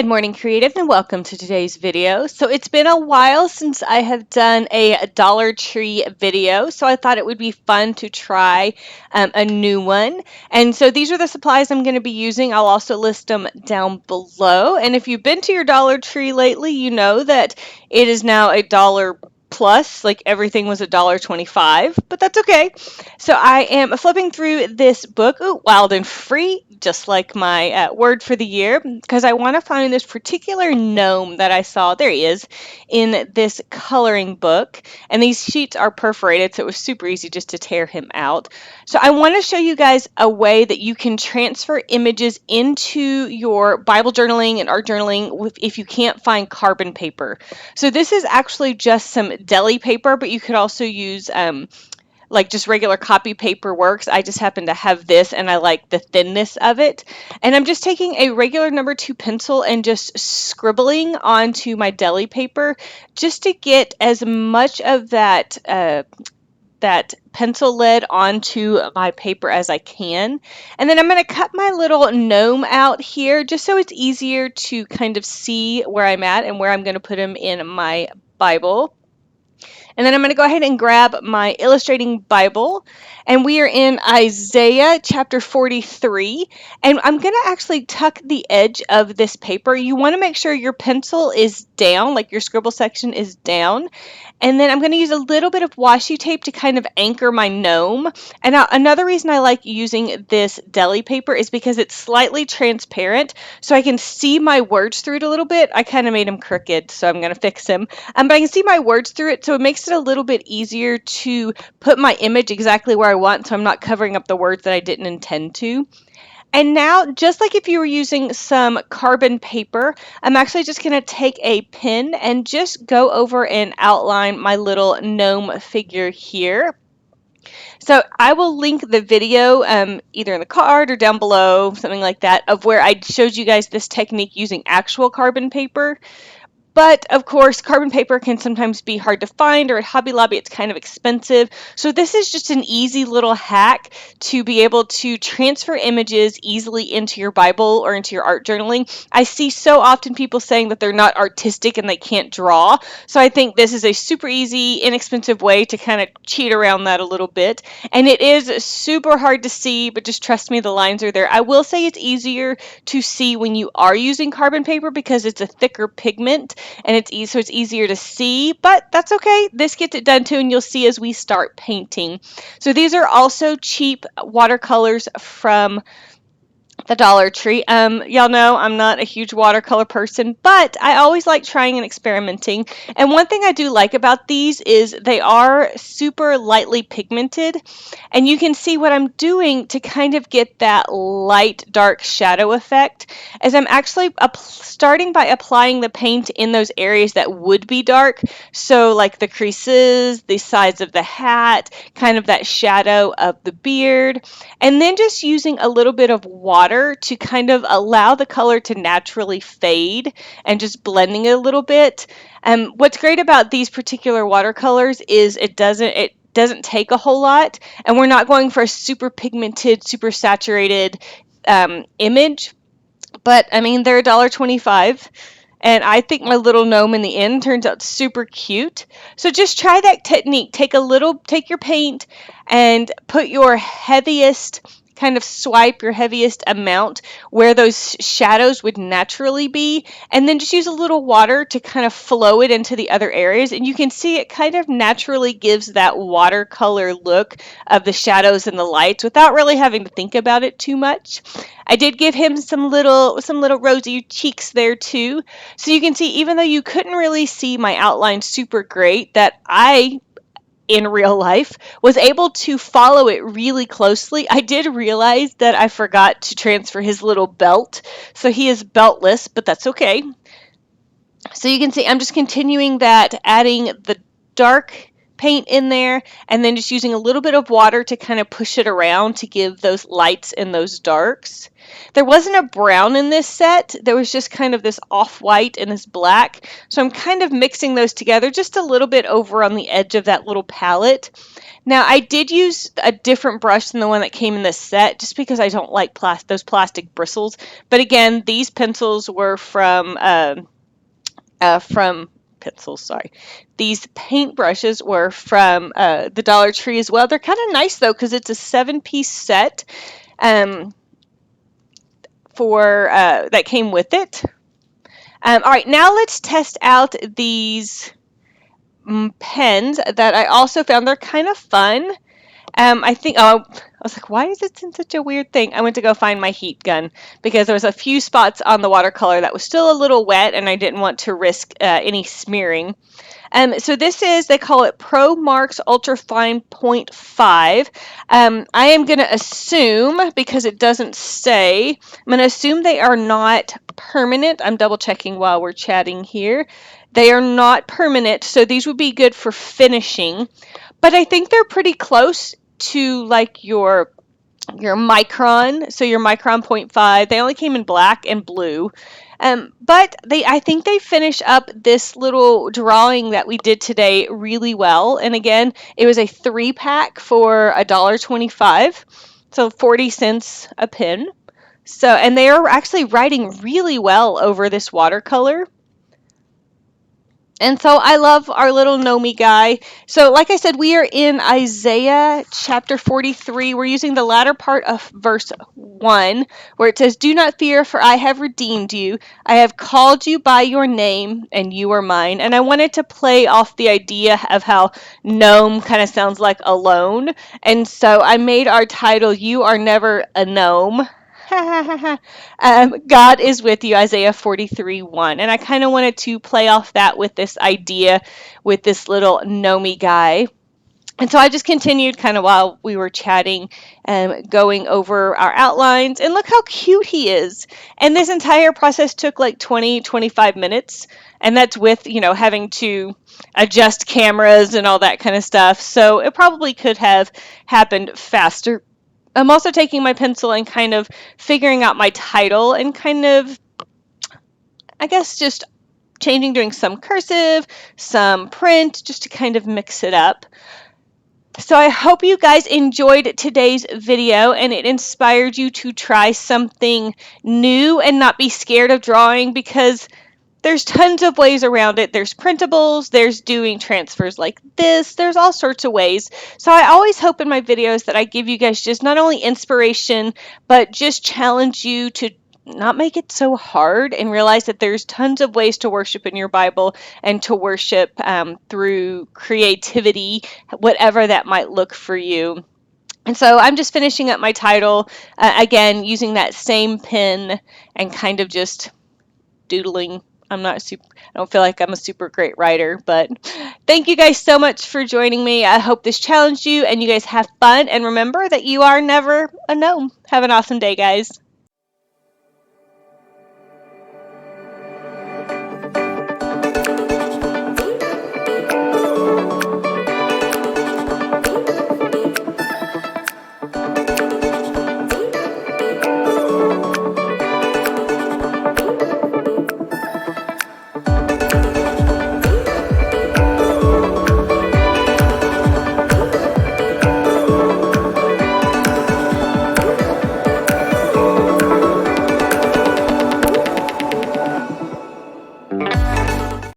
Good morning, creative, and welcome to today's video. So it's been a while since I have done a Dollar Tree video, so I thought it would be fun to try a new one. And so these are the supplies I'm going to be using. I'll also list them down below. And if you've been to your Dollar Tree lately, you know that it is now a dollar plus, like everything was $1.25, but that's okay. So I am flipping through this book, Wild and Free, just like my word for the year, because I want to find this particular gnome that I saw. There he is in this coloring book, and these sheets are perforated, so it was super easy just to tear him out. So I want to show you guys a way that you can transfer images into your Bible journaling and art journaling if you can't find carbon paper. So this is actually just some Deli paper, but you could also use like just regular copy paper works. I just happen to have this and I like the thinness of it. And I'm just taking a regular #2 pencil and just scribbling onto my Deli paper just to get as much of that pencil lead onto my paper as I can. And then I'm going to cut my little gnome out here just so it's easier to kind of see where I'm at and where I'm going to put him in my Bible. And then I'm going to go ahead and grab my illustrating Bible, and we are in Isaiah chapter 43, and I'm going to actually tuck the edge of this paper. You want to make sure your pencil is down, like your scribble section is down, and then I'm going to use a little bit of washi tape to kind of anchor my gnome. And now another reason I like using this Deli paper is because it's slightly transparent, so I can see my words through it a little bit. I kind of made him crooked, so I'm going to fix him. But I can see my words through it, so it makes it a little bit easier to put my image exactly where I want, so I'm not covering up the words that I didn't intend to. And now, just like if you were using some carbon paper, I'm actually just going to take a pen and just go over and outline my little gnome figure here. So I will link the video either in the card or down below, something like that, of where I showed you guys this technique using actual carbon paper. But of course, carbon paper can sometimes be hard to find, or at Hobby Lobby it's kind of expensive. So this is just an easy little hack to be able to transfer images easily into your Bible or into your art journaling. I see so often people saying that they're not artistic and they can't draw. So I think this is a super easy, inexpensive way to kind of cheat around that a little bit. And it is super hard to see, but just trust me, the lines are there. I will say it's easier to see when you are using carbon paper because it's a thicker pigment, and it's easier to see, but that's okay. This gets it done too, and you'll see as we start painting. So these are also cheap watercolors from the Dollar Tree. Y'all know I'm not a huge watercolor person, but I always like trying and experimenting. And one thing I do like about these is they are super lightly pigmented, and you can see what I'm doing to kind of get that light dark shadow effect as I'm actually starting by applying the paint in those areas that would be dark. So like the creases, the sides of the hat, kind of that shadow of the beard, and then just using a little bit of water to kind of allow the color to naturally fade and just blending it a little bit. What's great about these particular watercolors is it doesn't take a whole lot, and we're not going for a super pigmented, super saturated image. But I mean, they're $1.25. And I think my little gnome in the end turns out super cute. So just try that technique. Take your paint and put your heaviest, kind of swipe your heaviest amount where those shadows would naturally be, and then just use a little water to kind of flow it into the other areas, and you can see it kind of naturally gives that watercolor look of the shadows and the lights without really having to think about it too much. I did give him some little rosy cheeks there too, so you can see even though you couldn't really see my outline super great, that I in real life was able to follow it really closely. I did realize that I forgot to transfer his little belt, so he is beltless, but that's okay. So you can see I'm just continuing that, adding the dark paint in there, and then just using a little bit of water to kind of push it around to give those lights and those darks. There wasn't a brown in this set. There was just kind of this off-white and this black. So I'm kind of mixing those together just a little bit over on the edge of that little palette. Now, I did use a different brush than the one that came in this set just because I don't like those plastic bristles. But again, these pencils were from pencils, sorry. These paint brushes were from the Dollar Tree as well. They're kind of nice though because it's a 7-piece set that came with it. All right, now let's test out these pens that I also found. They're kind of fun. I was like, why is it in such a weird thing? I went to go find my heat gun because there was a few spots on the watercolor that was still a little wet and I didn't want to risk any smearing. So this is, they call it Promarx Ultrafine 0.5. I am going to assume, because it doesn't say, I'm going to assume they are not permanent. I'm double checking while we're chatting here. They are not permanent, so these would be good for finishing. But I think they're pretty close to like your micron. So your micron 0.5, they only came in black and blue. But I think they finish up this little drawing that we did today really well. And again, it was a 3-pack for $1.25, so 40 cents a pen. So, and they are actually writing really well over this watercolor. And so I love our little Gnome guy. So like I said, we are in Isaiah chapter 43. We're using the latter part of verse 1, where it says, "Do not fear, for I have redeemed you. I have called you by your name, and you are mine." And I wanted to play off the idea of how gnome kind of sounds like alone. And so I made our title, "You Are Never a Gnome." God is with you, Isaiah 43:1. And I kind of wanted to play off that with this idea with this little Gnome guy. And so I just continued kind of while we were chatting, going over our outlines. And look how cute he is. And this entire process took like 20-25 minutes. And that's with, having to adjust cameras and all that kind of stuff. So it probably could have happened faster. I'm also taking my pencil and kind of figuring out my title and kind of, I guess, just doing some cursive, some print, just to kind of mix it up. So I hope you guys enjoyed today's video and it inspired you to try something new and not be scared of drawing, because there's tons of ways around it. There's printables, there's doing transfers like this, there's all sorts of ways. So I always hope in my videos that I give you guys just not only inspiration, but just challenge you to not make it so hard and realize that there's tons of ways to worship in your Bible and to worship through creativity, whatever that might look for you. And so I'm just finishing up my title, again, using that same pen and kind of just doodling. I don't feel like I'm a super great writer, but thank you guys so much for joining me. I hope this challenged you and you guys have fun. And remember that you are never a gnome. Have an awesome day, guys.